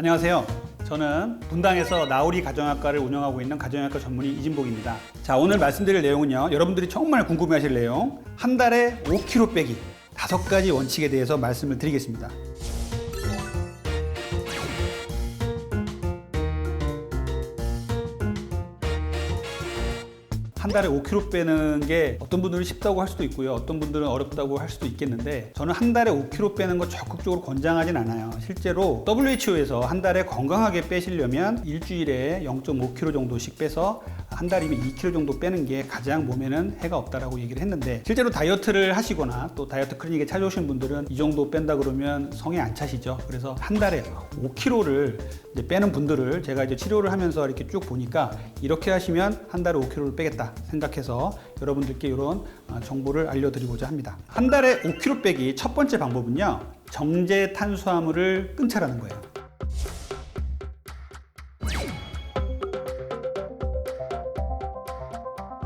안녕하세요. 저는 분당에서 나우리 가정학과를 운영하고 있는 가정학과 전문의 이진복입니다. 자, 오늘 말씀드릴 내용은요, 여러분들이 정말 궁금해하실 내용, 한 달에 5kg 빼기 5가지 원칙에 대해서 말씀을 드리겠습니다. 한 달에 5kg 빼는 게 어떤 분들은 쉽다고 할 수도 있고요, 어떤 분들은 어렵다고 할 수도 있겠는데, 저는 한 달에 5kg 빼는 거 적극적으로 권장하진 않아요. 실제로 WHO에서 한 달에 건강하게 빼시려면 일주일에 0.5kg 정도씩 빼서 한 달이면 2kg 정도 빼는 게 가장 몸에는 해가 없다라고 얘기를 했는데, 실제로 다이어트를 하시거나 또 다이어트 클리닉에 찾아오신 분들은 이 정도 뺀다 그러면 성에 안 차시죠. 그래서 한 달에 5kg를 이제 빼는 분들을 제가 이제 치료를 하면서 이렇게 쭉 보니까, 이렇게 하시면 한 달에 5kg를 빼겠다 생각해서 여러분들께 이런 정보를 알려드리고자 합니다. 한 달에 5kg 빼기 첫 번째 방법은요, 정제 탄수화물을 끊자라는 거예요.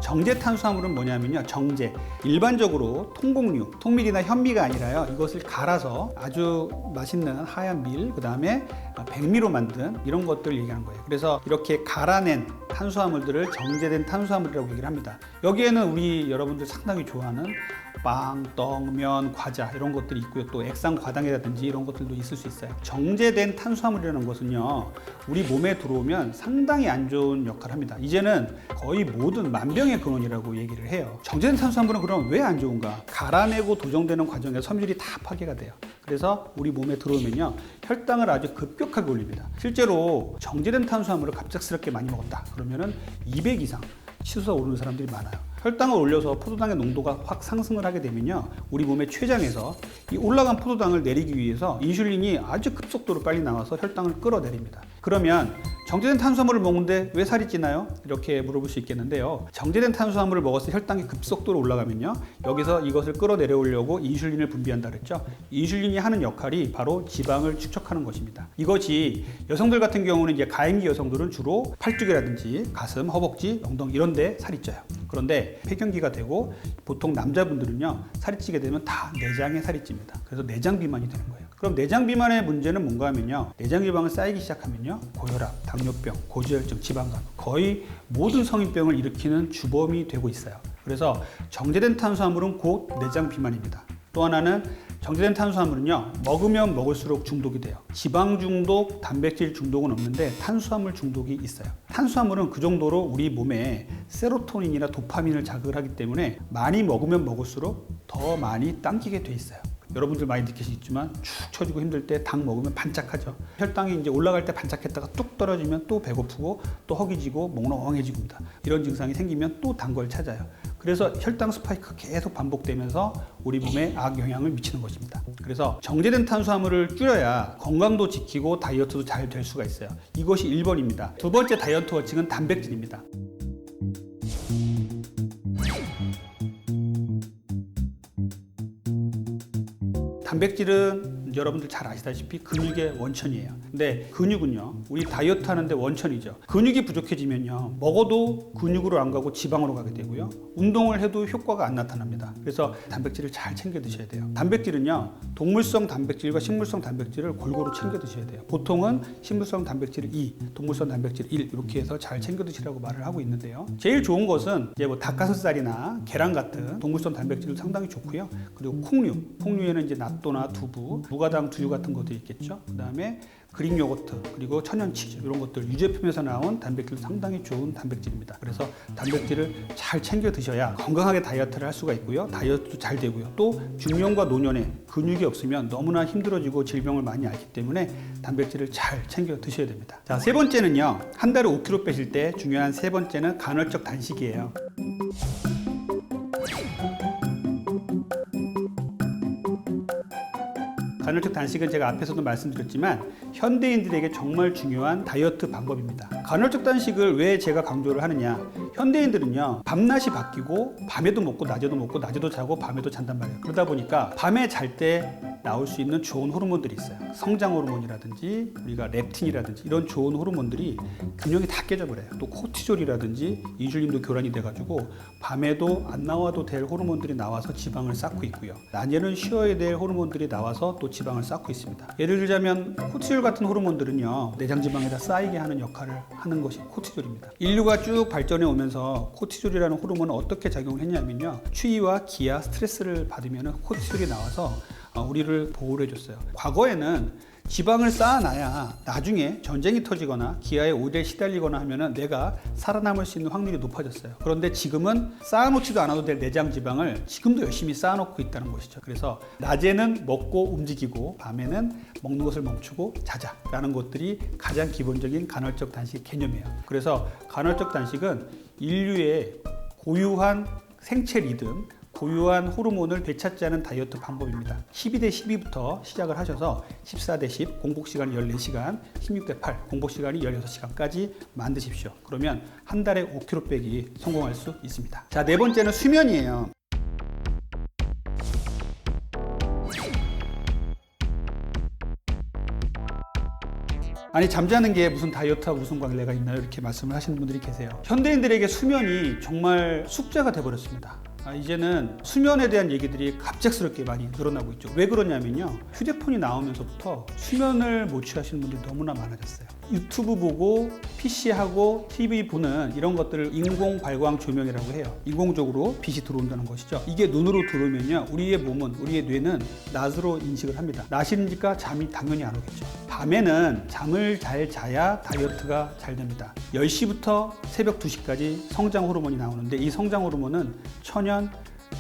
정제 탄수화물은 뭐냐면요, 정제, 일반적으로 통곡류, 통밀이나 현미가 아니라요, 이것을 갈아서 아주 맛있는 하얀 밀, 그 다음에 백미로 만든 이런 것들을 얘기하는 거예요. 그래서 이렇게 갈아낸 탄수화물들을 정제된 탄수화물이라고 얘기를 합니다. 여기에는 우리 여러분들 상당히 좋아하는 빵, 떡, 면, 과자 이런 것들이 있고요. 또 액상과당이라든지 이런 것들도 있을 수 있어요. 정제된 탄수화물이라는 것은요, 우리 몸에 들어오면 상당히 안 좋은 역할을 합니다. 이제는 거의 모든 만병의 근원이라고 얘기를 해요. 정제된 탄수화물은 그럼 왜 안 좋은가? 갈아내고 도정되는 과정에서 섬유질이 다 파괴가 돼요. 그래서 우리 몸에 들어오면요, 혈당을 아주 급격하게 올립니다. 실제로 정제된 탄수화물을 갑작스럽게 많이 먹었다 그러면은 200 이상 치수가 오르는 사람들이 많아요. 혈당을 올려서 포도당의 농도가 확 상승을 하게 되면요, 우리 몸의 췌장에서 이 올라간 포도당을 내리기 위해서 인슐린이 아주 급속도로 빨리 나와서 혈당을 끌어내립니다. 그러면 정제된 탄수화물을 먹는데 왜 살이 찌나요? 이렇게 물어볼 수 있겠는데요, 정제된 탄수화물을 먹어서 혈당이 급속도로 올라가면요, 여기서 이것을 끌어내려오려고 인슐린을 분비한다 그랬죠. 인슐린이 하는 역할이 바로 지방을 축적하는 것입니다. 이것이 여성들 같은 경우는 이제 가임기 여성들은 주로 팔뚝이라든지 가슴, 허벅지, 엉덩이 이런 데 살이 쪄요. 그런데 폐경기가 되고 보통 남자분들은요, 살이 찌게 되면 다 내장에 살이 찝니다. 그래서 내장 비만이 되는 거예요. 그럼 내장 비만의 문제는 뭔가 하면요, 내장 지방이 쌓이기 시작하면요, 고혈압, 당뇨병, 고지혈증, 지방간, 거의 모든 성인병을 일으키는 주범이 되고 있어요. 그래서 정제된 탄수화물은 곧 내장 비만입니다. 또 하나는 정제된 탄수화물은요, 먹으면 먹을수록 중독이 돼요. 지방 중독, 단백질 중독은 없는데 탄수화물 중독이 있어요. 탄수화물은 그 정도로 우리 몸에 세로토닌이나 도파민을 자극을 하기 때문에 많이 먹으면 먹을수록 더 많이 당기게 돼 있어요. 여러분들 많이 느끼시겠지만 축 처지고 힘들 때 당 먹으면 반짝하죠. 혈당이 이제 올라갈 때 반짝했다가 뚝 떨어지면 또 배고프고 또 허기지고 몽롱해집니다. 이런 증상이 생기면 또 단 걸 찾아요. 그래서 혈당 스파이크가 계속 반복되면서 우리 몸에 악영향을 미치는 것입니다. 그래서 정제된 탄수화물을 줄여야 건강도 지키고 다이어트도 잘 될 수가 있어요. 이것이 1번입니다. 두 번째 다이어트 원칙은 단백질입니다. 단백질은 여러분들 잘 아시다시피 근육의 원천이에요. 근데 근육은요, 우리 다이어트 하는데 원천이죠. 근육이 부족해지면요, 먹어도 근육으로 안 가고 지방으로 가게 되고요, 운동을 해도 효과가 안 나타납니다. 그래서 단백질을 잘 챙겨 드셔야 돼요. 단백질은요, 동물성 단백질과 식물성 단백질을 골고루 챙겨 드셔야 돼요. 보통은 식물성 단백질 2, 동물성 단백질 1 이렇게 해서 잘 챙겨 드시라고 말을 하고 있는데요, 제일 좋은 것은 이제 뭐 닭가슴살이나 계란 같은 동물성 단백질도 상당히 좋고요. 그리고 콩류에는 이제 낫또나 두부, 무가당 두유 같은 것도 있겠죠. 그 다음에 그릭 요거트, 그리고 천연 치즈 이런 것들, 유제품에서 나온 단백질 상당히 좋은 단백질입니다. 그래서 단백질을 잘 챙겨 드셔야 건강하게 다이어트를 할 수가 있고요, 다이어트도 잘 되고요, 또 중년과 노년에 근육이 없으면 너무나 힘들어지고 질병을 많이 앓기 때문에 단백질을 잘 챙겨 드셔야 됩니다. 자, 세 번째는요, 한 달에 5kg 빼실 때 중요한 세 번째는 간헐적 단식이에요. 간헐적 단식은 제가 앞에서도 말씀드렸지만 현대인들에게 정말 중요한 다이어트 방법입니다. 간헐적 단식을 왜 제가 강조를 하느냐, 현대인들은요, 밤낮이 바뀌고 밤에도 먹고 낮에도 먹고 낮에도 자고 밤에도 잔단 말이에요. 그러다 보니까 밤에 잘 때 나올 수 있는 좋은 호르몬들이 있어요. 성장 호르몬이라든지 우리가 렙틴이라든지 이런 좋은 호르몬들이 균형이 다 깨져버려요. 또 코티졸이라든지 인슐린도 교란이 돼가지고 밤에도 안 나와도 될 호르몬들이 나와서 지방을 쌓고 있고요, 낮에는 쉬어야 될 호르몬들이 나와서 또 지방을 쌓고 있습니다. 예를 들자면 코티졸 같은 호르몬들은요, 내장 지방에다 쌓이게 하는 역할을 하는 것이 코티졸입니다. 인류가 쭉 발전해 오면서 코티졸이라는 호르몬은 어떻게 작용을 했냐면요, 추위와 기아, 스트레스를 받으면 코티졸이 나와서 우리를 보호를 해줬어요. 과거에는 지방을 쌓아놔야 나중에 전쟁이 터지거나 기아에 오대에 시달리거나 하면은 내가 살아남을 수 있는 확률이 높아졌어요. 그런데 지금은 쌓아놓지도 않아도 될 내장 지방을 지금도 열심히 쌓아놓고 있다는 것이죠. 그래서 낮에는 먹고 움직이고 밤에는 먹는 것을 멈추고 자자라는 것들이 가장 기본적인 간헐적 단식 개념이에요. 그래서 간헐적 단식은 인류의 고유한 생체 리듬, 고유한 호르몬을 되찾지 않은 다이어트 방법입니다. 12대 12부터 시작을 하셔서 14대 10, 공복 시간이 14시간, 16대 8, 공복 시간이 16시간까지 만드십시오. 그러면 한 달에 5kg 빼기 성공할 수 있습니다. 자, 네 번째는 수면이에요. 아니, 잠자는 게 무슨 다이어트와 무슨 관계가 있나요? 이렇게 말씀을 하시는 분들이 계세요. 현대인들에게 수면이 정말 숙제가 돼버렸습니다. 이제는 수면에 대한 얘기들이 갑작스럽게 많이 늘어나고 있죠. 왜 그러냐면요, 휴대폰이 나오면서부터 수면을 못 취하시는 분들이 너무나 많아졌어요. 유튜브 보고 PC하고 TV 보는 이런 것들을 인공 발광 조명이라고 해요. 인공적으로 빛이 들어온다는 것이죠. 이게 눈으로 들어오면요, 우리의 몸은, 우리의 뇌는 낮으로 인식을 합니다. 낮이니까 잠이 당연히 안 오겠죠. 밤에는 잠을 잘 자야 다이어트가 잘 됩니다. 10시부터 새벽 2시까지 성장 호르몬이 나오는데, 이 성장 호르몬은 천연,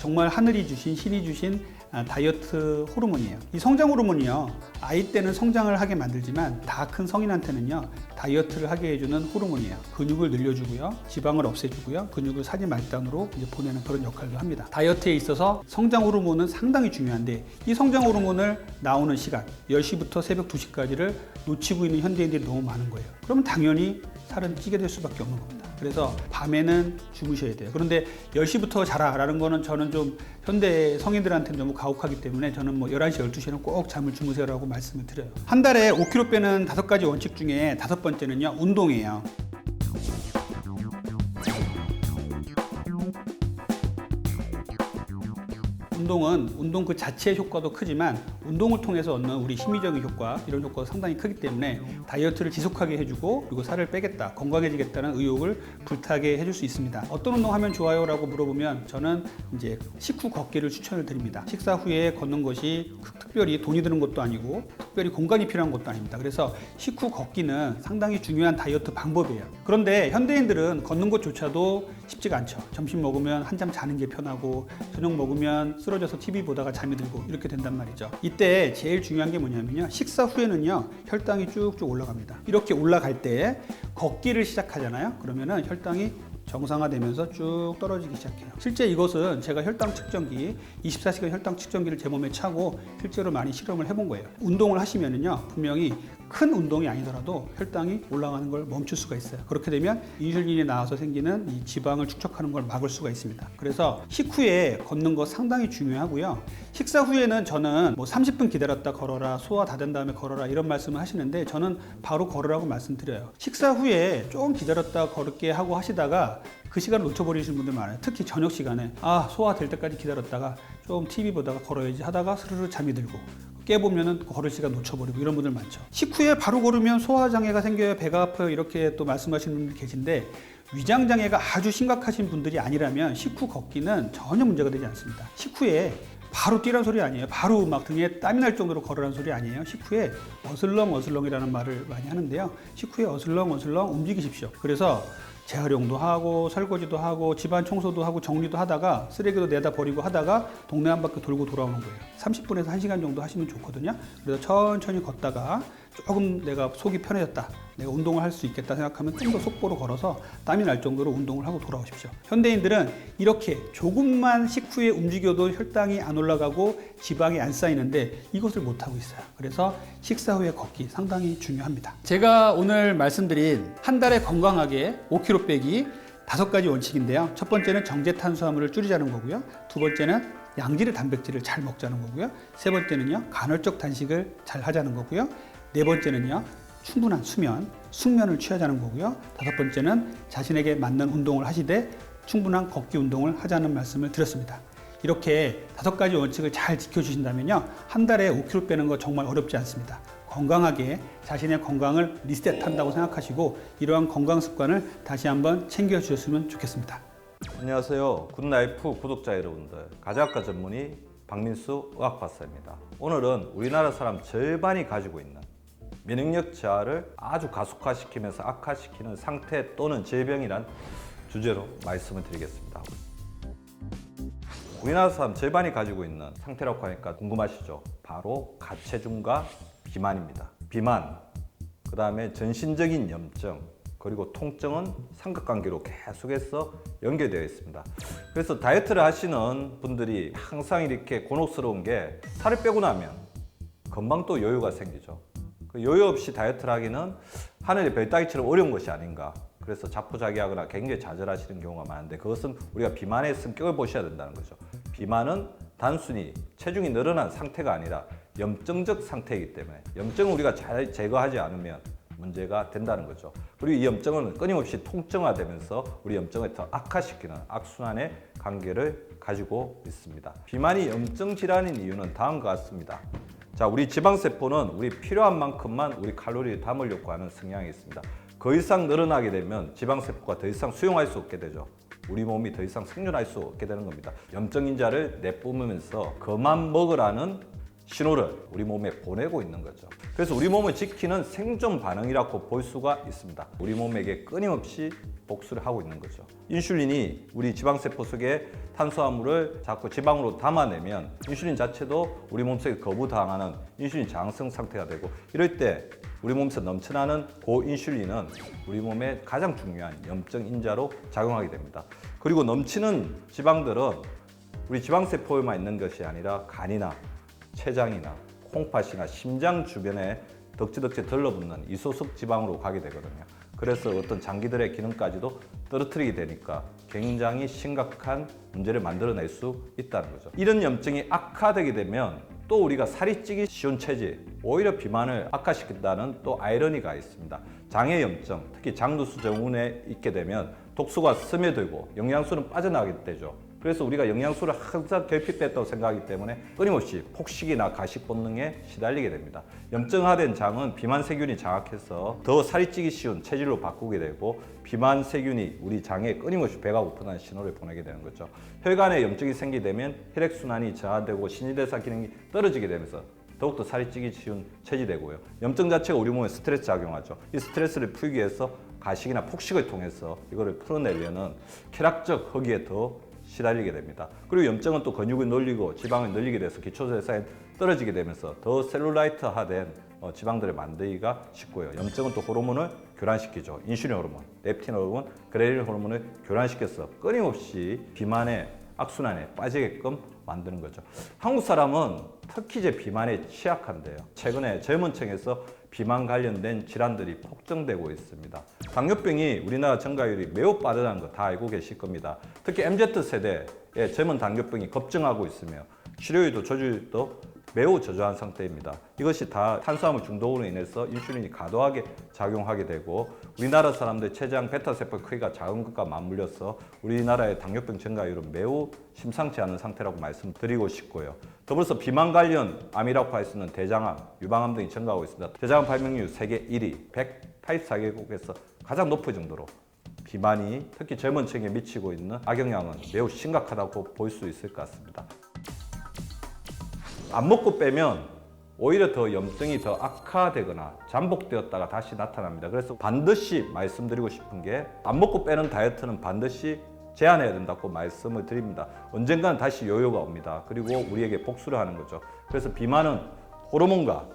정말 하늘이 주신, 신이 주신 다이어트 호르몬이에요. 이 성장 호르몬이요, 아이 때는 성장을 하게 만들지만 다 큰 성인한테는요, 다이어트를 하게 해주는 호르몬이에요. 근육을 늘려주고요, 지방을 없애주고요, 근육을 사지 말단으로 이제 보내는 그런 역할도 합니다. 다이어트에 있어서 성장 호르몬은 상당히 중요한데, 이 성장 호르몬을 나오는 시간 10시부터 새벽 2시까지를 놓치고 있는 현대인들이 너무 많은 거예요. 그러면 당연히 살은 찌게 될 수밖에 없는 겁니다. 그래서 밤에는 주무셔야 돼요. 그런데 10시부터 자라 라는 거는 저는 좀 현대 성인들한테는 너무 가혹하기 때문에 저는 뭐 11시, 12시에는 꼭 잠을 주무세요 라고 말씀을 드려요. 한 달에 5kg 빼는 5가지 원칙 중에 5번째는요, 운동이에요. 운동은 운동 그 자체의 효과도 크지만 운동을 통해서 얻는 우리 심리적인 효과, 이런 효과가 상당히 크기 때문에 다이어트를 지속하게 해주고, 그리고 살을 빼겠다, 건강해지겠다는 의욕을 불타게 해줄 수 있습니다. 어떤 운동 하면 좋아요? 라고 물어보면 저는 이제 식후 걷기를 추천을 드립니다. 식사 후에 걷는 것이 특별히 돈이 드는 것도 아니고 특별히 공간이 필요한 것도 아닙니다. 그래서 식후 걷기는 상당히 중요한 다이어트 방법이에요. 그런데 현대인들은 걷는 것조차도 쉽지가 않죠. 점심 먹으면 한잠 자는 게 편하고, 저녁 먹으면 쓰러져서 TV 보다가 잠이 들고 이렇게 된단 말이죠. 이때 제일 중요한 게 뭐냐면요, 식사 후에는요, 혈당이 쭉쭉 올라갑니다. 이렇게 올라갈 때 걷기를 시작하잖아요. 그러면은 혈당이 정상화되면서 쭉 떨어지기 시작해요. 실제 이것은 제가 혈당 측정기, 24시간 혈당 측정기를 제 몸에 차고 실제로 많이 실험을 해본 거예요. 운동을 하시면은요, 분명히 큰 운동이 아니더라도 혈당이 올라가는 걸 멈출 수가 있어요. 그렇게 되면 인슐린이 나와서 생기는 이 지방을 축적하는 걸 막을 수가 있습니다. 그래서 식후에 걷는 거 상당히 중요하고요. 식사 후에는 저는 뭐 30분 기다렸다 걸어라, 소화 다 된 다음에 걸어라, 이런 말씀을 하시는데 저는 바로 걸으라고 말씀드려요. 식사 후에 조금 기다렸다 걸을게 하고 하시다가 그 시간을 놓쳐버리시는 분들 많아요. 특히 저녁 시간에 소화될 때까지 기다렸다가 좀 TV 보다가 걸어야지 하다가 스르르 잠이 들고, 깨보면은 걸을 시간 놓쳐버리고, 이런 분들 많죠. 식후에 바로 걸으면 소화장애가 생겨요, 배가 아파요, 이렇게 또 말씀하시는 분들 계신데, 위장장애가 아주 심각하신 분들이 아니라면 식후 걷기는 전혀 문제가 되지 않습니다. 식후에 바로 뛰란 소리 아니에요. 바로 막 등에 땀이 날 정도로 걸으라는 소리 아니에요. 식후에 어슬렁어슬렁이라는 말을 많이 하는데요, 식후에 어슬렁어슬렁 움직이십시오. 그래서 재활용도 하고 설거지도 하고 집안 청소도 하고 정리도 하다가 쓰레기도 내다 버리고 하다가 동네 한 바퀴 돌고 돌아오는 거예요. 30분에서 1시간 정도 하시면 좋거든요. 그래서 천천히 걷다가 조금 내가 속이 편해졌다, 내가 운동을 할 수 있겠다 생각하면 좀 더 속보로 걸어서 땀이 날 정도로 운동을 하고 돌아오십시오. 현대인들은 이렇게 조금만 식후에 움직여도 혈당이 안 올라가고 지방이 안 쌓이는데 이것을 못하고 있어요. 그래서 식사 후에 걷기 상당히 중요합니다. 제가 오늘 말씀드린 한 달에 건강하게 5kg 빼기 5가지 원칙인데요. 첫 번째는 정제 탄수화물을 줄이자는 거고요. 두 번째는 양질의 단백질을 잘 먹자는 거고요. 세 번째는요, 간헐적 단식을 잘 하자는 거고요. 네 번째는요, 충분한 숙면을 취하자는 거고요. 다섯 번째는 자신에게 맞는 운동을 하시되 충분한 걷기 운동을 하자는 말씀을 드렸습니다. 이렇게 5가지 원칙을 잘 지켜주신다면요, 한 달에 5kg 빼는 거 정말 어렵지 않습니다. 건강하게 자신의 건강을 리셋한다고 생각하시고 이러한 건강 습관을 다시 한번 챙겨주셨으면 좋겠습니다. 안녕하세요. 굿라이프 구독자 여러분들, 가정학과 전문의 박민수 의학박사입니다. 오늘은 우리나라 사람 절반이 가지고 있는 면역력 저하를 아주 가속화시키면서 악화시키는 상태 또는 질병이란 주제로 말씀을 드리겠습니다. 우리나라 사람 절반이 가지고 있는 상태라고 하니까 궁금하시죠? 바로 가체중과 비만입니다. 비만, 그 다음에 전신적인 염증, 그리고 통증은 삼각관계로 계속해서 연결되어 있습니다. 그래서 다이어트를 하시는 분들이 항상 이렇게 곤혹스러운 게 살을 빼고 나면 금방 또 여유가 생기죠. 그 여유 없이 다이어트를 하기는 하늘의 별 따기처럼 어려운 것이 아닌가. 그래서 자포자기하거나 굉장히 좌절하시는 경우가 많은데, 그것은 우리가 비만의 성격을 보셔야 된다는 거죠. 비만은 단순히 체중이 늘어난 상태가 아니라 염증적 상태이기 때문에 염증을 우리가 잘 제거하지 않으면 문제가 된다는 거죠. 그리고 이 염증은 끊임없이 통증화되면서 우리 염증을 더 악화시키는 악순환의 관계를 가지고 있습니다. 비만이 염증 질환인 이유는 다음과 같습니다. 자, 우리 지방세포는 우리 필요한 만큼만 우리 칼로리를 담으려고 하는 성향이 있습니다. 더 이상 늘어나게 되면 지방세포가 더 이상 수용할 수 없게 되죠. 우리 몸이 더 이상 생존할 수 없게 되는 겁니다. 염증인자를 내뿜으면서 그만 먹으라는 신호를 우리 몸에 보내고 있는 거죠. 그래서 우리 몸을 지키는 생존 반응이라고 볼 수가 있습니다. 우리 몸에게 끊임없이 복수를 하고 있는 거죠. 인슐린이 우리 지방세포 속에 탄수화물을 자꾸 지방으로 담아내면 인슐린 자체도 우리 몸속에 거부당하는 인슐린 저항성 상태가 되고, 이럴 때 우리 몸에서 넘쳐나는 고인슐린은 우리 몸의 가장 중요한 염증 인자로 작용하게 됩니다. 그리고 넘치는 지방들은 우리 지방세포에만 있는 것이 아니라 간이나 췌장이나 콩팥이나 심장 주변에 덕지덕지 들러붙는 이소속 지방으로 가게 되거든요. 그래서 어떤 장기들의 기능까지도 떨어뜨리게 되니까 굉장히 심각한 문제를 만들어낼 수 있다는 거죠. 이런 염증이 악화되게 되면 또 우리가 살이 찌기 쉬운 체질, 오히려 비만을 악화시킨다는 또 아이러니가 있습니다. 장의 염증, 특히 장누수 증후군에 있게 되면 독소가 스며들고 영양소는 빠져나가게 되죠. 그래서 우리가 영양소를 항상 결핍됐다고 생각하기 때문에 끊임없이 폭식이나 가식 본능에 시달리게 됩니다. 염증화된 장은 비만 세균이 장악해서 더 살이 찌기 쉬운 체질로 바꾸게 되고, 비만 세균이 우리 장에 끊임없이 배가 고프다는 신호를 보내게 되는 거죠. 혈관에 염증이 생기게 되면 혈액순환이 저하되고 신진대사 기능이 떨어지게 되면서 더욱더 살이 찌기 쉬운 체질이 되고요. 염증 자체가 우리 몸에 스트레스 작용하죠. 이 스트레스를 풀기 위해서 가식이나 폭식을 통해서 이거를 풀어내려는 쾌락적 허기에 더 시달리게 됩니다. 그리고 염증은 또 근육을 늘리고 지방을 늘리게 돼서 기초대사에 떨어지게 되면서 더 셀룰라이트화된 지방들을 만들기가 쉽고요. 염증은 또 호르몬을 교란시키죠. 인슐린 호르몬, 렙틴 호르몬, 그렐린 호르몬을 교란시켜서 끊임없이 비만의 악순환에 빠지게끔 만드는 거죠. 한국 사람은 특히 이제 비만에 취약한데요. 최근에 젊은 층에서 비만 관련된 질환들이 폭증되고 있습니다. 당뇨병이 우리나라 증가율이 매우 빠르다는 거 다 알고 계실 겁니다. 특히 MZ세대의 젊은 당뇨병이 급증하고 있으며 치료율도 저주율도 매우 저조한 상태입니다. 이것이 다 탄수화물 중독으로 인해서 인슐린이 과도하게 작용하게 되고, 우리나라 사람들 췌장 베타세포 크기가 작은 것과 맞물려서 우리나라의 당뇨병 증가율은 매우 심상치 않은 상태라고 말씀드리고 싶고요. 더불어서 비만 관련 암이라고 할 수 있는 대장암, 유방암 등이 증가하고 있습니다. 대장암 발병률 세계 1위, 184개국에서 가장 높을 정도로 비만이 특히 젊은 층에 미치고 있는 악영향은 매우 심각하다고 볼 수 있을 것 같습니다. 안 먹고 빼면 오히려 더 염증이 더 악화되거나 잠복되었다가 다시 나타납니다. 그래서 반드시 말씀드리고 싶은 게, 안 먹고 빼는 다이어트는 반드시 제한해야 된다고 말씀을 드립니다. 언젠가는 다시 요요가 옵니다. 그리고 우리에게 복수를 하는 거죠. 그래서 비만은 호르몬과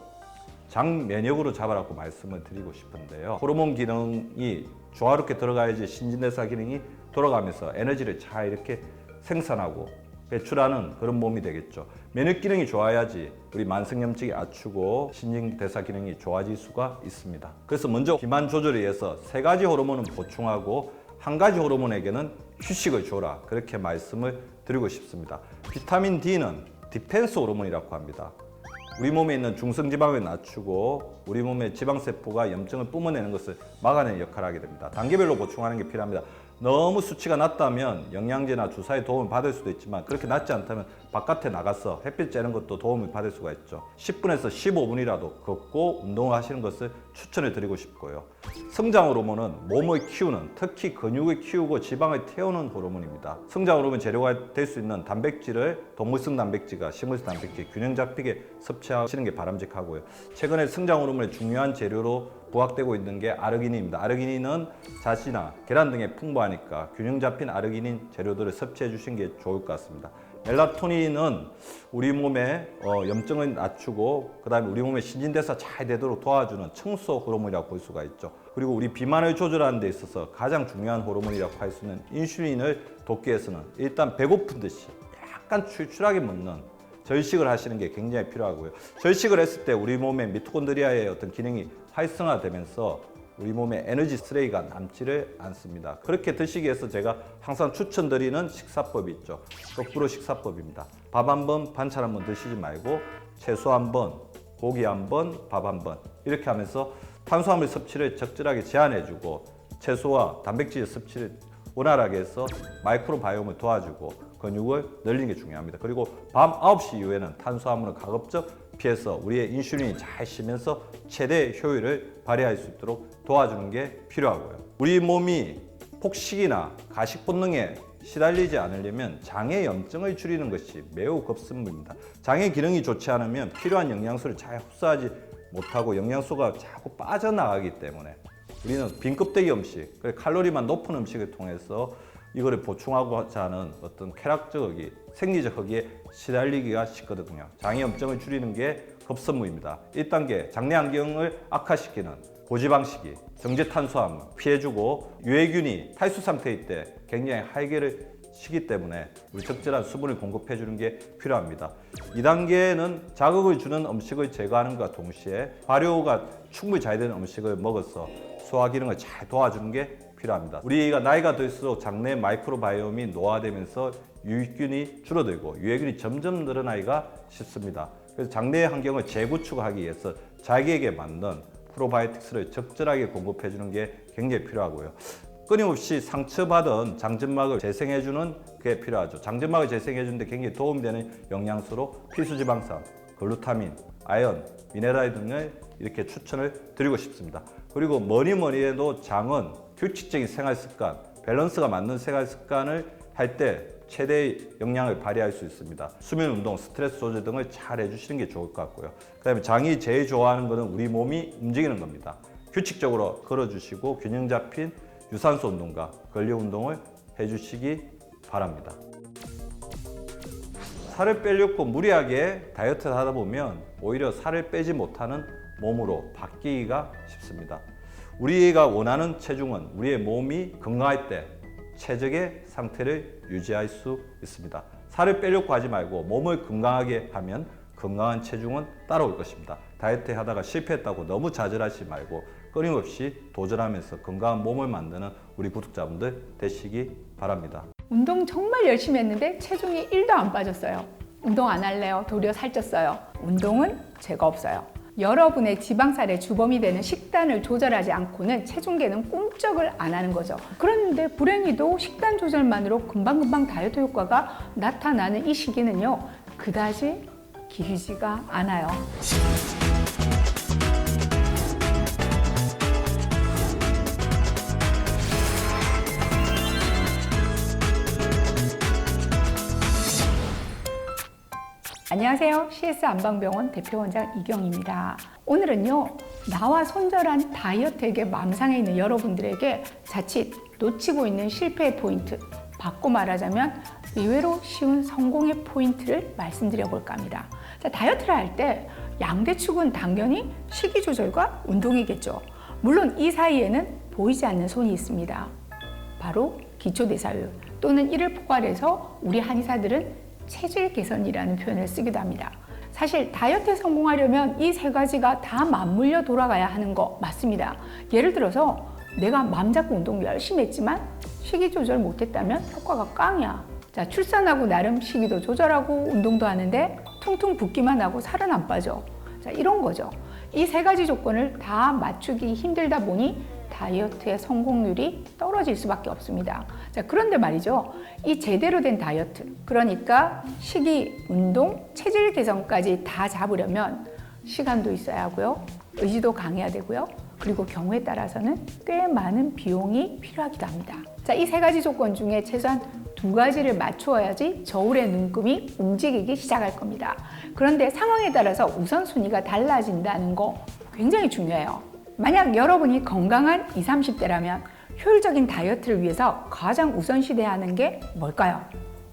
장 면역으로 잡아라고 말씀을 드리고 싶은데요. 호르몬 기능이 조화롭게 들어가야지 신진대사 기능이 돌아가면서 에너지를 잘 이렇게 생산하고 배출하는 그런 몸이 되겠죠. 면역 기능이 좋아야지 우리 만성염증이 낮추고 신진대사 기능이 좋아질 수가 있습니다. 그래서 먼저 비만 조절을 위해서 3가지 호르몬은 보충하고 1가지 호르몬에게는 휴식을 줘라, 그렇게 말씀을 드리고 싶습니다. 비타민 D는 디펜스 호르몬이라고 합니다. 우리 몸에 있는 중성지방을 낮추고 우리 몸의 지방세포가 염증을 뿜어내는 것을 막아내는 역할을 하게 됩니다. 단계별로 보충하는 게 필요합니다. 너무 수치가 낮다면 영양제나 주사의 도움을 받을 수도 있지만 그렇게 낮지 않다면 바깥에 나가서 햇빛 쬐는 것도 도움을 받을 수가 있죠. 10분에서 15분이라도 걷고 운동을 하시는 것을 추천해 드리고 싶고요. 성장 호르몬은 몸을 키우는, 특히 근육을 키우고 지방을 태우는 호르몬입니다. 성장 호르몬 재료가 될 수 있는 단백질을 동물성 단백질과 식물성 단백질 균형 잡히게 섭취하시는 게 바람직하고요. 최근에 성장 호르몬의 중요한 재료로 부각되고 있는 게 아르기닌입니다. 아르기닌은 잣이나 계란 등에 풍부하니까 균형 잡힌 아르기닌 재료들을 섭취해 주시는 게 좋을 것 같습니다. 멜라토닌은 우리 몸의 염증을 낮추고 그다음에 우리 몸의 신진대사 잘 되도록 도와주는 청소 호르몬이라고 볼 수가 있죠. 그리고 우리 비만을 조절하는 데 있어서 가장 중요한 호르몬이라고 할 수 있는 인슐린을 돕기 위해서는 일단 배고픈 듯이 약간 출출하게 먹는 절식을 하시는 게 굉장히 필요하고요. 절식을 했을 때 우리 몸의 미토콘드리아의 어떤 기능이 활성화되면서 우리 몸에 에너지 쓰레기가 남지를 않습니다. 그렇게 드시기 위해서 제가 항상 추천드리는 식사법이 있죠. 거꾸로 식사법입니다. 밥 한 번, 반찬 한 번 드시지 말고 채소 한 번, 고기 한 번, 밥 한 번 이렇게 하면서 탄수화물 섭취를 적절하게 제한해주고 채소와 단백질 섭취를 원활하게 해서 마이크로바이옴을 도와주고 근육을 늘리는 게 중요합니다. 그리고 밤 9시 이후에는 탄수화물을 가급적 피해서 우리의 인슐린이 잘 쉬면서 최대 효율을 발휘할 수 있도록 도와주는 게 필요하고요. 우리 몸이 폭식이나 가식 본능에 시달리지 않으려면 장의 염증을 줄이는 것이 매우 급선무입니다. 장의 기능이 좋지 않으면 필요한 영양소를 잘 흡수하지 못하고 영양소가 자꾸 빠져나가기 때문에 우리는 빈껍데기 음식, 칼로리만 높은 음식을 통해서 이거를 보충하고자 하는 어떤 쾌락적 허기, 생리적 허기에 시달리기가 쉽거든요. 장의 염증을 줄이는 게 급선무입니다. 1단계 장내 환경을 악화시키는 고지방식이, 정제탄수화물 피해주고 유해균이 탈수 상태일 때 굉장히 활개를 시기 때문에 우리 적절한 수분을 공급해 주는 게 필요합니다. 2단계는 자극을 주는 음식을 제거하는 것과 동시에 발효가 충분히 잘 되는 음식을 먹어서 소화 기능을 잘 도와주는 게 필요합니다. 우리가 나이가 들수록 장내 마이크로바이옴이 노화되면서 유익균이 줄어들고 유해균이 점점 늘어나기가 쉽습니다. 그래서 장내 환경을 재구축하기 위해서 자기에게 맞는 프로바이오틱스를 적절하게 공급해 주는 게 굉장히 필요하고요. 끊임없이 상처받은 장점막을 재생해주는 게 필요하죠. 장점막을 재생해주는데 굉장히 도움이 되는 영양소로 필수지방산, 글루타민, 아연, 미네랄 등을 이렇게 추천을 드리고 싶습니다. 그리고 뭐니 해도 장은 규칙적인 생활 습관, 밸런스가 맞는 생활 습관을 할 때 최대의 영향을 발휘할 수 있습니다. 수면 운동, 스트레스 조절 등을 잘 해주시는 게 좋을 것 같고요. 그다음에 장이 제일 좋아하는 것은 우리 몸이 움직이는 겁니다. 규칙적으로 걸어주시고 균형 잡힌 유산소 운동과 근력 운동을 해주시기 바랍니다. 살을 빼려고 무리하게 다이어트를 하다 보면 오히려 살을 빼지 못하는 몸으로 바뀌기가 쉽습니다. 우리가 원하는 체중은 우리의 몸이 건강할 때 최적의 상태를 유지할 수 있습니다. 살을 빼려고 하지 말고 몸을 건강하게 하면 건강한 체중은 따라올 것입니다. 다이어트 하다가 실패했다고 너무 좌절하지 말고 끊임없이 도전하면서 건강한 몸을 만드는 우리 구독자분들 되시기 바랍니다. 운동 정말 열심히 했는데 체중이 1도 안 빠졌어요. 운동 안 할래요. 도리어 살쪘어요. 운동은 죄가 없어요. 여러분의 지방살의 주범이 되는 식단을 조절하지 않고는 체중계는 꿈쩍을 안 하는 거죠. 그런데 불행히도 식단 조절만으로 금방금방 다이어트 효과가 나타나는 이 시기는요, 그다지 길지가 않아요. 안녕하세요. CS 안방병원 대표원장 이경입니다. 오늘은요, 나와 손절한 다이어트에게 맘상에 있는 여러분들에게 자칫 놓치고 있는 실패의 포인트, 바꿔 말하자면 의외로 쉬운 성공의 포인트를 말씀드려 볼까 합니다. 자, 다이어트를 할 때 양대축은 당연히 식이 조절과 운동이겠죠. 물론 이 사이에는 보이지 않는 손이 있습니다. 바로 기초대사율, 또는 이를 포괄해서 우리 한의사들은 체질 개선이라는 표현을 쓰기도 합니다. 사실 다이어트에 성공하려면 이 세 가지가 다 맞물려 돌아가야 하는 거 맞습니다. 예를 들어서 내가 맘 잡고 운동 열심히 했지만 식이 조절 못했다면 효과가 깡이야. 자, 출산하고 나름 식이도 조절하고 운동도 하는데 퉁퉁 붓기만 하고 살은 안 빠져. 자, 이런 거죠. 이 세 가지 조건을 다 맞추기 힘들다 보니 다이어트의 성공률이 떨어질 수밖에 없습니다. 자, 그런데 말이죠. 이 제대로 된 다이어트, 그러니까 식이, 운동, 체질 개선까지 다 잡으려면 시간도 있어야 하고요. 의지도 강해야 되고요. 그리고 경우에 따라서는 꽤 많은 비용이 필요하기도 합니다. 자, 이 세 가지 조건 중에 최소한 두 가지를 맞추어야지 저울의 눈금이 움직이기 시작할 겁니다. 그런데 상황에 따라서 우선순위가 달라진다는 거 굉장히 중요해요. 만약 여러분이 건강한 20, 30대라면 효율적인 다이어트를 위해서 가장 우선시돼야 하는 게 뭘까요?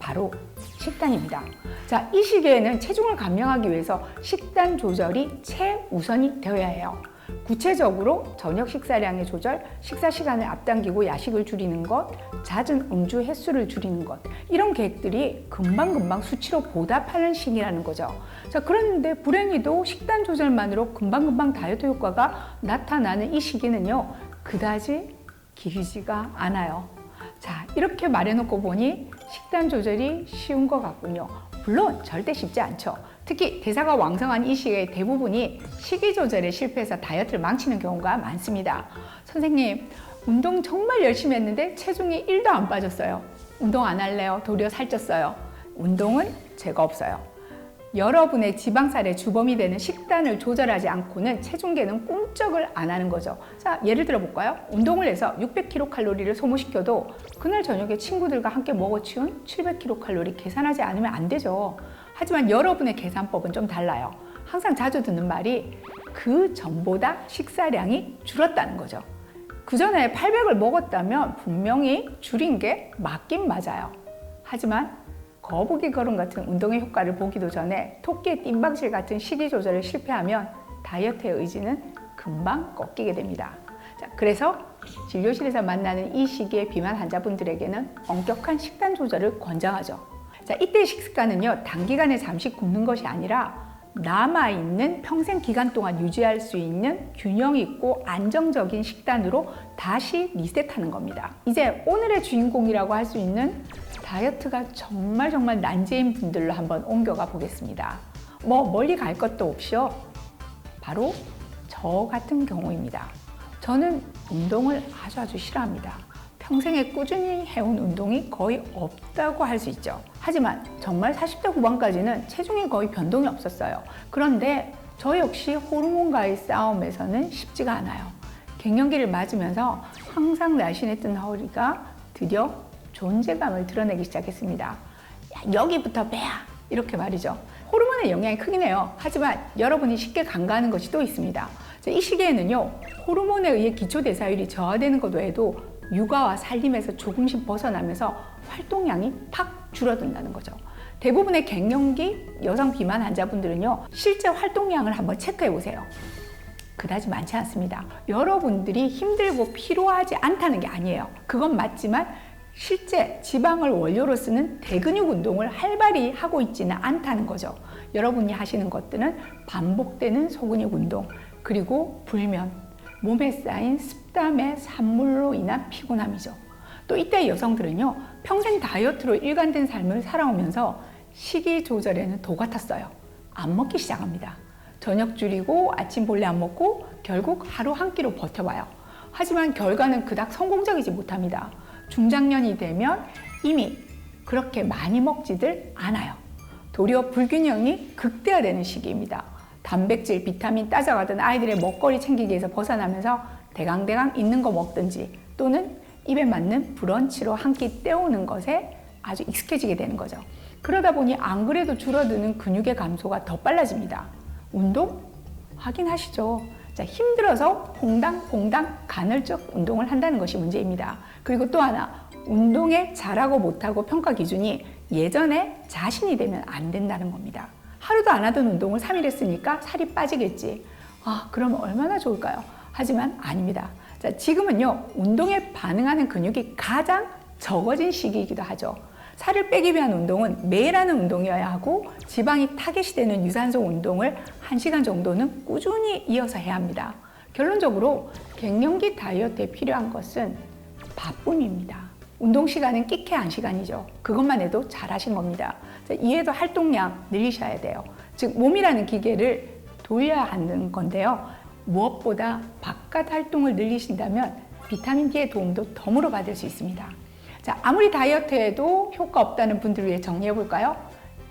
바로 식단입니다. 자, 이 시기에는 체중을 감량하기 위해서 식단 조절이 최우선이 되어야 해요. 구체적으로 저녁 식사량의 조절, 식사 시간을 앞당기고 야식을 줄이는 것, 잦은 음주 횟수를 줄이는 것, 이런 계획들이 금방금방 수치로 보답하는 시기라는 거죠. 자, 그런데 불행히도 식단 조절만으로 금방금방 다이어트 효과가 나타나는 이 시기는요, 그다지 길지가 않아요. 자, 이렇게 말해놓고 보니 식단 조절이 쉬운 것 같군요. 물론 절대 쉽지 않죠. 특히 대사가 왕성한 이 시기에 대부분이 식이 조절에 실패해서 다이어트를 망치는 경우가 많습니다. 선생님, 운동 정말 열심히 했는데 체중이 1도 안 빠졌어요. 운동 안 할래요? 도리어 살쪘어요. 운동은 죄가 없어요. 여러분의 지방살의 주범이 되는 식단을 조절하지 않고는 체중계는 꿈쩍을 안 하는 거죠. 자, 예를 들어 볼까요? 운동을 해서 600kcal를 소모시켜도 그날 저녁에 친구들과 함께 먹어치운 700kcal 계산하지 않으면 안 되죠. 하지만 여러분의 계산법은 좀 달라요. 항상 자주 듣는 말이 그 전보다 식사량이 줄었다는 거죠. 그 전에 800을 먹었다면 분명히 줄인 게 맞긴 맞아요. 하지만 거북이 걸음 같은 운동의 효과를 보기도 전에 토끼의 뜀방실 같은 식이 조절에 실패하면 다이어트의 의지는 금방 꺾이게 됩니다. 자, 그래서 진료실에서 만나는 이 시기의 비만 환자분들에게는 엄격한 식단 조절을 권장하죠. 자, 이때의 식습관은요, 단기간에 잠시 굶는 것이 아니라 남아있는 평생 기간 동안 유지할 수 있는 균형 있고 안정적인 식단으로 다시 리셋하는 겁니다. 이제 오늘의 주인공이라고 할 수 있는 다이어트가 정말 난제인 분들로 한번 옮겨가 보겠습니다. 멀리 갈 것도 없이요. 바로 저 같은 경우입니다. 저는 운동을 아주 싫어합니다. 평생에 꾸준히 해온 운동이 거의 없다고 할 수 있죠. 하지만 정말 40대 후반까지는 체중이 거의 변동이 없었어요. 그런데 저 역시 호르몬과의 싸움에서는 쉽지가 않아요. 갱년기를 맞으면서 항상 날씬했던 허리가 드디어 존재감을 드러내기 시작했습니다. 야, 여기부터 빼야! 이렇게 말이죠. 호르몬의 영향이 크긴 해요. 하지만 여러분이 쉽게 간과하는 것이 또 있습니다. 이 시기에는요, 호르몬에 의해 기초대사율이 저하되는 것 외에도 육아와 살림에서 조금씩 벗어나면서 활동량이 팍 줄어든다는 거죠. 대부분의 갱년기 여성 비만 환자분들은요, 실제 활동량을 한번 체크해 보세요. 그다지 많지 않습니다. 여러분들이 힘들고 피로하지 않다는 게 아니에요. 그건 맞지만 실제 지방을 원료로 쓰는 대근육 운동을 활발히 하고 있지는 않다는 거죠. 여러분이 하시는 것들은 반복되는 소근육 운동, 그리고 불면, 몸에 쌓인 습담의 산물로 인한 피곤함이죠. 또 이때 여성들은요, 평생 다이어트로 일관된 삶을 살아오면서 식이 조절에는 도 같았어요. 안 먹기 시작합니다. 저녁 줄이고 아침 본래 안 먹고 결국 하루 한 끼로 버텨봐요. 하지만 결과는 그닥 성공적이지 못합니다. 중장년이 되면 이미 그렇게 많이 먹지들 않아요. 도리어 불균형이 극대화되는 시기입니다. 단백질, 비타민 따져가던 아이들의 먹거리 챙기기에서 벗어나면서 대강대강 있는 거 먹든지 또는 입에 맞는 브런치로 한 끼 때우는 것에 아주 익숙해지게 되는 거죠. 그러다 보니 안 그래도 줄어드는 근육의 감소가 더 빨라집니다. 운동? 하긴 하시죠. 자, 힘들어서 퐁당퐁당 간헐적 운동을 한다는 것이 문제입니다. 그리고 또 하나, 운동에 잘하고 못하고 평가 기준이 예전에 자신이 되면 안 된다는 겁니다. 하루도 안 하던 운동을 3일 했으니까 살이 빠지겠지. 그러면 얼마나 좋을까요? 하지만 아닙니다. 자, 지금은요, 운동에 반응하는 근육이 가장 적어진 시기이기도 하죠. 살을 빼기 위한 운동은 매일 하는 운동이어야 하고 지방이 타겟이 되는 유산소 운동을 1시간 정도는 꾸준히 이어서 해야 합니다. 결론적으로 갱년기 다이어트에 필요한 것은 바쁨입니다. 운동 시간은 끼케 1시간이죠. 그것만 해도 잘하신 겁니다. 이에도 활동량 늘리셔야 돼요. 즉, 몸이라는 기계를 돌려야 하는 건데요. 무엇보다 바깥 활동을 늘리신다면 비타민 D의 도움도 덤으로 받을 수 있습니다. 자, 아무리 다이어트해도 효과 없다는 분들을 위해 정리해 볼까요?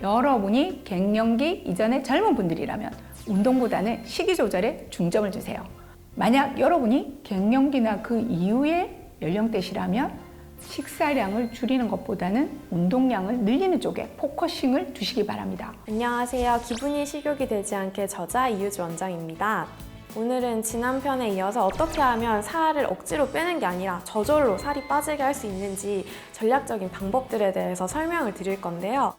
여러분이 갱년기 이전의 젊은 분들이라면 운동보다는 식이 조절에 중점을 주세요. 만약 여러분이 갱년기나 그 이후의 연령대시라면 식사량을 줄이는 것보다는 운동량을 늘리는 쪽에 포커싱을 두시기 바랍니다. 안녕하세요. 기분이 식욕이 되지 않게 저자 이유주 원장입니다. 오늘은 지난 편에 이어서 어떻게 하면 살을 억지로 빼는 게 아니라 저절로 살이 빠지게 할 수 있는지 전략적인 방법들에 대해서 설명을 드릴 건데요.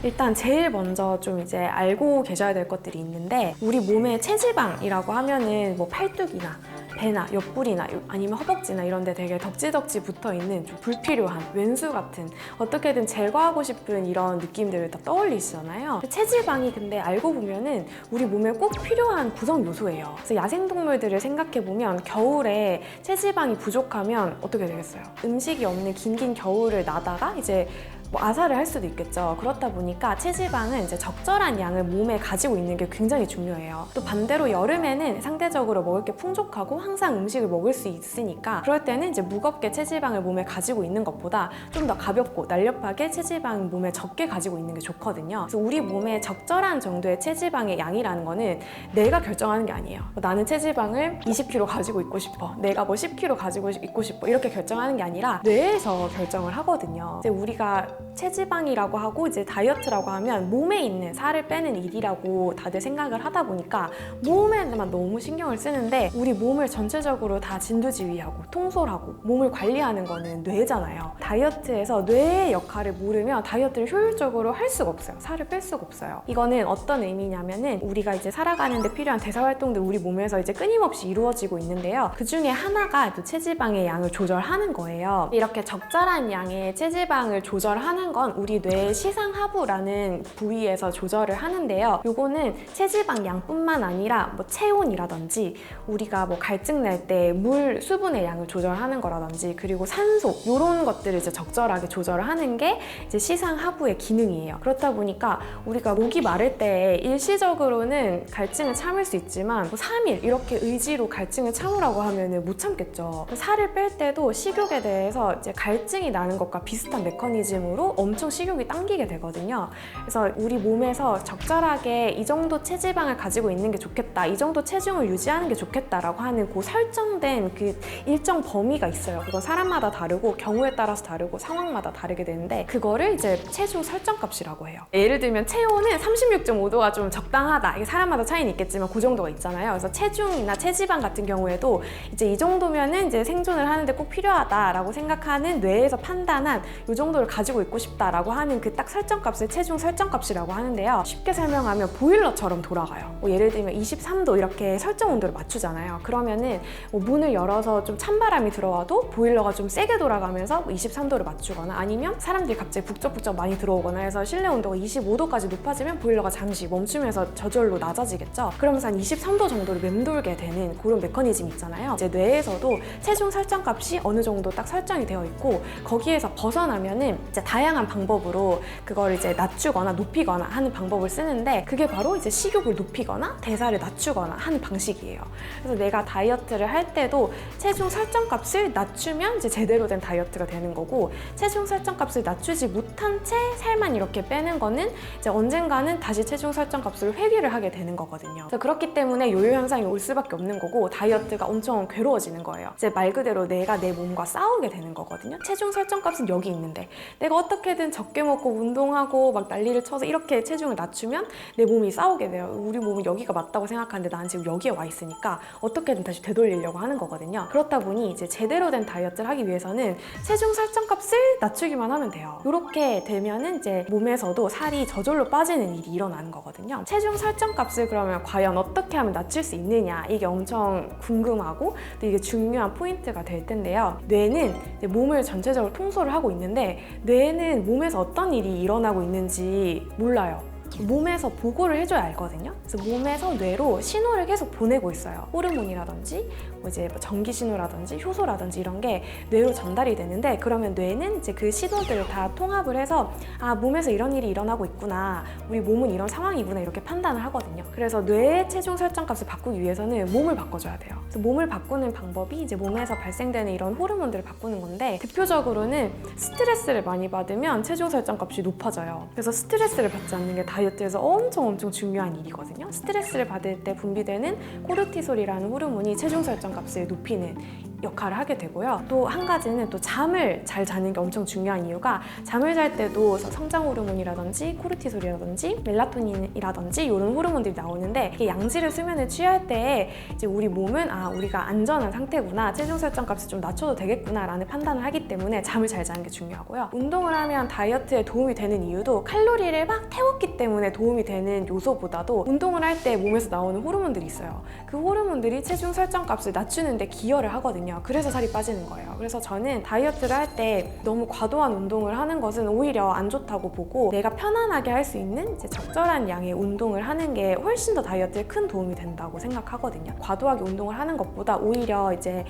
일단 제일 먼저 좀 이제 알고 계셔야 될 것들이 있는데, 우리 몸의 체지방이라고 하면은 뭐 팔뚝이나 배나 옆구리나 아니면 허벅지나 이런 데 되게 덕지덕지 붙어있는 좀 불필요한 왼수 같은, 어떻게든 제거하고 싶은 이런 느낌들을 다 떠올리시잖아요. 체지방이 근데 알고 보면은 우리 몸에 꼭 필요한 구성 요소예요. 그래서 야생동물들을 생각해보면 겨울에 체지방이 부족하면 어떻게 되겠어요? 음식이 없는 긴긴 겨울을 나다가 이제 뭐 아사를 할 수도 있겠죠. 그렇다 보니까 체지방은 이제 적절한 양을 몸에 가지고 있는 게 굉장히 중요해요. 또 반대로 여름에는 상대적으로 먹을 게 풍족하고 항상 음식을 먹을 수 있으니까, 그럴 때는 이제 무겁게 체지방을 몸에 가지고 있는 것보다 좀 더 가볍고 날렵하게 체지방 몸에 적게 가지고 있는 게 좋거든요. 그래서 우리 몸에 적절한 정도의 체지방의 양이라는 거는 내가 결정하는 게 아니에요. 나는 체지방을 20kg 가지고 있고 싶어, 내가 뭐 10kg 가지고 있고 싶어, 이렇게 결정하는 게 아니라 뇌에서 결정을 하거든요. 이제 우리가 체지방이라고 하고 이제 다이어트라고 하면 몸에 있는 살을 빼는 일이라고 다들 생각을 하다 보니까 몸에만 너무 신경을 쓰는데, 우리 몸을 전체적으로 다 진두지휘하고 통솔하고 몸을 관리하는 거는 뇌잖아요. 다이어트에서 뇌의 역할을 모르면 다이어트를 효율적으로 할 수가 없어요. 살을 뺄 수가 없어요. 이거는 어떤 의미냐면은, 우리가 이제 살아가는데 필요한 대사활동들 우리 몸에서 이제 끊임없이 이루어지고 있는데요. 그 중에 하나가 또 체지방의 양을 조절하는 거예요. 이렇게 적절한 양의 체지방을 조절하는 건 우리 뇌의 시상하부라는 부위에서 조절을 하는데요. 요거는 체지방 양뿐만 아니라 뭐 체온이라든지 우리가 뭐 갈증 날 때 물 수분의 양을 조절하는 거라든지, 그리고 산소 이런 것들을 이제 적절하게 조절을 하는 게 이제 시상하부의 기능이에요. 그렇다 보니까 우리가 목이 마를 때 일시적으로는 갈증을 참을 수 있지만 뭐 3일 이렇게 의지로 갈증을 참으라고 하면은 못 참겠죠. 살을 뺄 때도 식욕에 대해서 이제 갈증이 나는 것과 비슷한 메커니즘으로 엄청 식욕이 당기게 되거든요. 그래서 우리 몸에서 적절하게 이 정도 체지방을 가지고 있는 게 좋겠다, 이 정도 체중을 유지하는 게 좋겠다라고 하는 그 설정된 그 일정 범위가 있어요. 그건 사람마다 다르고 경우에 따라서 다르고 상황마다 다르게 되는데, 그거를 이제 체중 설정값이라고 해요. 예를 들면 체온은 36.5도가 좀 적당하다, 이게 사람마다 차이는 있겠지만 그 정도가 있잖아요. 그래서 체중이나 체지방 같은 경우에도 이제 이 정도면은 이제 생존을 하는데 꼭 필요하다라고 생각하는 뇌에서 판단한 이 정도를 가지고 있고 싶다라고 하는 그 딱 설정값을 체중 설정값이라고 하는데요. 쉽게 설명하면 보일러처럼 돌아가요. 뭐 예를 들면 23도 이렇게 설정 온도를 맞추잖아요. 그러면은 뭐 문을 열어서 좀 찬바람이 들어와도 보일러가 좀 세게 돌아가면서 23도를 맞추거나, 아니면 사람들이 갑자기 북적북적 많이 들어오거나 해서 실내 온도가 25도까지 높아지면 보일러가 잠시 멈추면서 저절로 낮아지겠죠. 그러면서 한 23도 정도를 맴돌게 되는 그런 메커니즘이 있잖아요. 이제 뇌에서도 체중 설정값이 어느 정도 딱 설정이 되어 있고, 거기에서 벗어나면은 이제 다양한 방법으로 그걸 이제 낮추거나 높이거나 하는 방법을 쓰는데, 그게 바로 이제 식욕을 높이거나 대사를 낮추거나 하는 방식이에요. 그래서 내가 다이어트를 할 때도 체중 설정값을 낮추면 이제 제대로 된 다이어트가 되는 거고, 체중 설정값을 낮추지 못한 채 살만 이렇게 빼는 거는 이제 언젠가는 다시 체중 설정값을 회귀를 하게 되는 거거든요. 그래서 그렇기 때문에 요요 현상이 올 수밖에 없는 거고, 다이어트가 엄청 괴로워지는 거예요. 이제 말 그대로 내가 내 몸과 싸우게 되는 거거든요. 체중 설정값은 여기 있는데 내가 어떻게든 적게 먹고 운동하고 막 난리를 쳐서 이렇게 체중을 낮추면 내 몸이 싸우게 돼요. 우리 몸은 여기가 맞다고 생각하는데 나는 지금 여기에 와 있으니까 어떻게든 다시 되돌리려고 하는 거거든요. 그렇다 보니 이제 제대로 된 다이어트를 하기 위해서는 체중 설정값을 낮추기만 하면 돼요. 이렇게 되면은 이제 몸에서도 살이 저절로 빠지는 일이 일어나는 거거든요. 체중 설정값을 그러면 과연 어떻게 하면 낮출 수 있느냐, 이게 엄청 궁금하고 또 이게 중요한 포인트가 될 텐데요. 뇌는 이제 몸을 전체적으로 통솔을 하고 있는데, 뇌는 몸에서 어떤 일이 일어나고 있는지 몰라요. 몸에서 보고를 해줘야 알거든요. 그래서 몸에서 뇌로 신호를 계속 보내고 있어요. 호르몬이라든지 이제 전기 신호라든지 효소라든지 이런 게 뇌로 전달이 되는데, 그러면 뇌는 이제 그 신호들을 다 통합을 해서 아, 몸에서 이런 일이 일어나고 있구나, 우리 몸은 이런 상황이구나, 이렇게 판단을 하거든요. 그래서 뇌의 체중 설정값을 바꾸기 위해서는 몸을 바꿔줘야 돼요. 그래서 몸을 바꾸는 방법이 이제 몸에서 발생되는 이런 호르몬들을 바꾸는 건데, 대표적으로는 스트레스를 많이 받으면 체중 설정값이 높아져요. 그래서 스트레스를 받지 않는 게 다이어트에서 엄청 중요한 일이거든요. 스트레스를 받을 때 분비되는 코르티솔이라는 호르몬이 체중 설정값을 높이는 역할을 하게 되고요. 또 한 가지는 또 잠을 잘 자는 게 엄청 중요한 이유가, 잠을 잘 때도 성장 호르몬이라든지 코르티솔이라든지 멜라토닌이라든지 이런 호르몬들이 나오는데, 이 양질의 수면을 취할 때 이제 우리 몸은 아, 우리가 안전한 상태구나, 체중 설정 값을 좀 낮춰도 되겠구나 라는 판단을 하기 때문에 잠을 잘 자는 게 중요하고요. 운동을 하면 다이어트에 도움이 되는 이유도 칼로리를 막 태웠기 때문에 도움이 되는 요소보다도 운동을 할 때 몸에서 나오는 호르몬들이 있어요. 그 호르몬들이 체중 설정 값을 낮추는 데 기여를 하거든요. 그래서 살이 빠지는 거예요. 그래서 저는 다이어트를 할 때 너무 과도한 운동을 하는 것은 오히려 안 좋다고 보고, 내가 편안하게 할 수 있는 이제 적절한 양의 운동을 하는 게 훨씬 더 다이어트에 큰 도움이 된다고 생각하거든요. 과도하게 운동을 하는 것보다 오히려 이제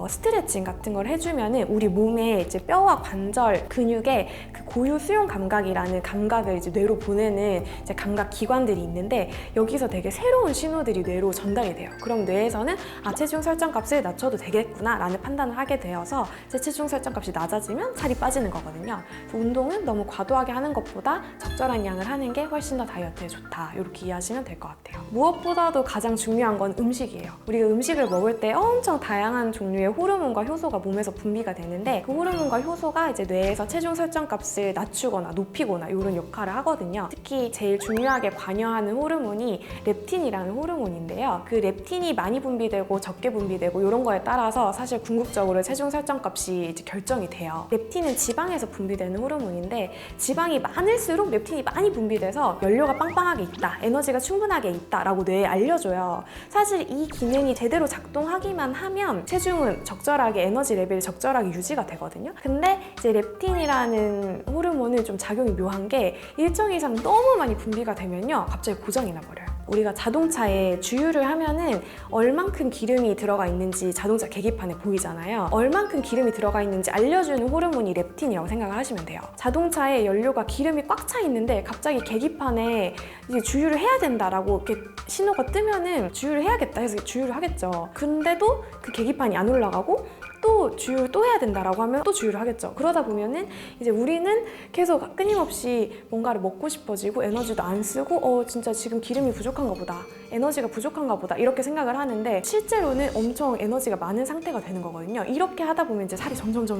스트레칭 같은 걸 해주면은 우리 몸에 이제 뼈와 관절, 근육에 그 고유 수용 감각이라는 감각을 이제 뇌로 보내는 이제 감각 기관들이 있는데, 여기서 되게 새로운 신호들이 뇌로 전달이 돼요. 그럼 뇌에서는 아, 체중 설정 값을 낮춰도 되겠구나 라는 판단을 하게 되어서 제 체중 설정 값이 낮아지면 살이 빠지는 거거든요. 그래서 운동은 너무 과도하게 하는 것보다 적절한 양을 하는 게 훨씬 더 다이어트에 좋다, 이렇게 이해하시면 될 것 같아요. 무엇보다도 가장 중요한 건 음식이에요. 우리가 음식을 먹을 때 엄청 다양한 종류의 호르몬과 효소가 몸에서 분비가 되는데, 그 호르몬과 효소가 이제 뇌에서 체중 설정 값을 낮추거나 높이거나 이런 역할을 하거든요. 특히 제일 중요하게 관여하는 호르몬이 렙틴이라는 호르몬인데요. 그 렙틴이 많이 분비되고 적게 분비되고 이런 거에 따라서 사실 궁극적으로 체중 설정 값이 이제 결정이 돼요. 렙틴은 지방에서 분비되는 호르몬인데, 지방이 많을수록 렙틴이 많이 분비돼서 연료가 빵빵하게 있다, 에너지가 충분하게 있다 라고 뇌에 알려줘요. 사실 이 기능이 제대로 작동하기만 하면 체중은 적절하게, 에너지 레벨이 적절하게 유지가 되거든요. 근데 이제 렙틴이라는 호르몬은 좀 작용이 묘한 게, 일정 이상 너무 많이 분비가 되면요 갑자기 고장이 나버려요. 우리가 자동차에 주유를 하면은 얼만큼 기름이 들어가 있는지 자동차 계기판에 보이잖아요. 얼만큼 기름이 들어가 있는지 알려주는 호르몬이 렙틴이라고 생각을 하시면 돼요. 자동차에 연료가 기름이 꽉 차 있는데 갑자기 계기판에 이제 주유를 해야 된다라고 이렇게 신호가 뜨면은 주유를 해야겠다 해서 주유를 하겠죠. 근데도 그 계기판이 안 올라가고 또 주유를 또 해야 된다라고 하면 또 주유를 하겠죠. 그러다 보면은 이제 우리는 계속 끊임없이 뭔가를 먹고 싶어지고 에너지도 안 쓰고 진짜 지금 기름이 부족한가 보다, 에너지가 부족한가 보다 이렇게 생각을 하는데, 실제로는 엄청 에너지가 많은 상태가 되는 거거든요. 이렇게 하다 보면 이제 살이 점점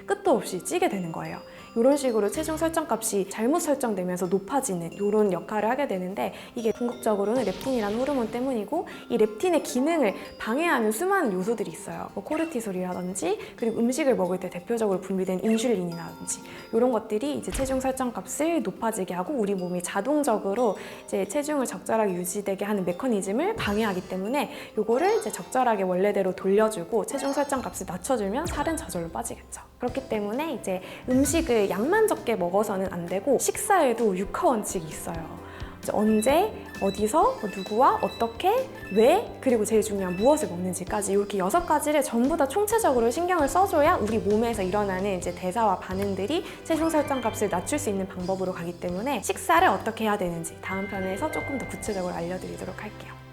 끝도 없이 찌게 되는 거예요. 이런 식으로 체중 설정 값이 잘못 설정되면서 높아지는 이런 역할을 하게 되는데, 이게 궁극적으로는 렙틴이라는 호르몬 때문이고, 이 렙틴의 기능을 방해하는 수많은 요소들이 있어요. 뭐 코르티솔이라든지, 그리고 음식을 먹을 때 대표적으로 분비된 인슐린이라든지 이런 것들이 이제 체중 설정 값을 높아지게 하고 우리 몸이 자동적으로 이제 체중을 적절하게 유지되게 하는 메커니즘을 방해하기 때문에, 요거를 이제 적절하게 원래대로 돌려주고 체중 설정 값을 낮춰주면 살은 저절로 빠지겠죠. 그렇기 때문에 이제 음식을 양만 적게 먹어서는 안 되고, 식사에도 육하 원칙이 있어요. 언제, 어디서, 누구와, 어떻게, 왜, 그리고 제일 중요한 무엇을 먹는지까지, 이렇게 6가지를 전부 다 총체적으로 신경을 써줘야 우리 몸에서 일어나는 이제 대사와 반응들이 체중 설정 값을 낮출 수 있는 방법으로 가기 때문에, 식사를 어떻게 해야 되는지 다음 편에서 조금 더 구체적으로 알려드리도록 할게요.